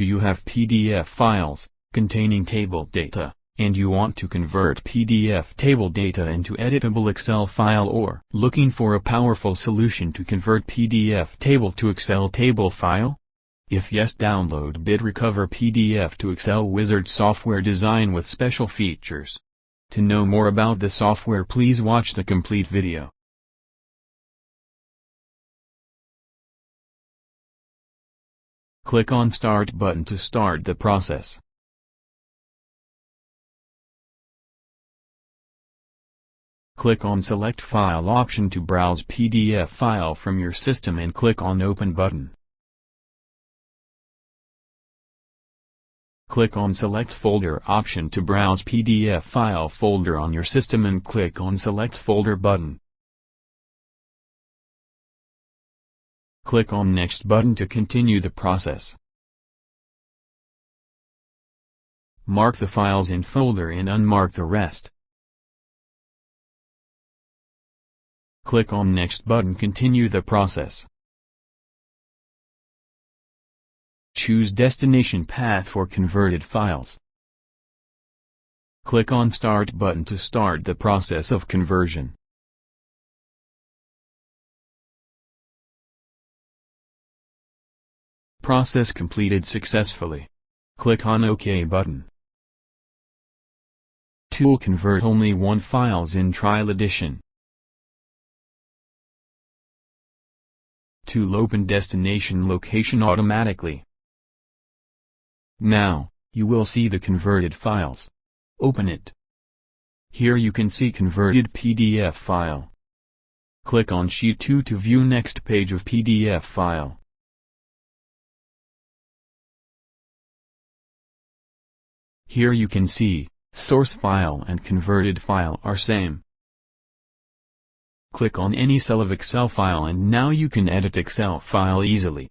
Do you have PDF files containing table data, and you want to convert PDF table data into editable Excel file, or looking for a powerful solution to convert PDF table to Excel table file? If yes, download BitRecover PDF to Excel Wizard software design with special features. To know more about the software, please watch the complete video. Click on Start button to start the process. Click on Select File option to browse PDF file from your system and click on Open button. Click on Select Folder option to browse PDF file folder on your system and click on Select Folder button. Click on Next button to continue the process. Mark the files in folder and unmark the rest. Click on Next button, continue the process. Choose destination path for converted files. Click on Start button to start the process of conversion. Process completed successfully. Click on OK button. Tool convert only one files in trial edition. Tool open destination location automatically. Now, you will see the converted files. Open it. Here you can see converted PDF file. Click on Sheet 2 to view next page of PDF file. Here you can see, source file and converted file are same. Click on any cell of Excel file and now you can edit Excel file easily.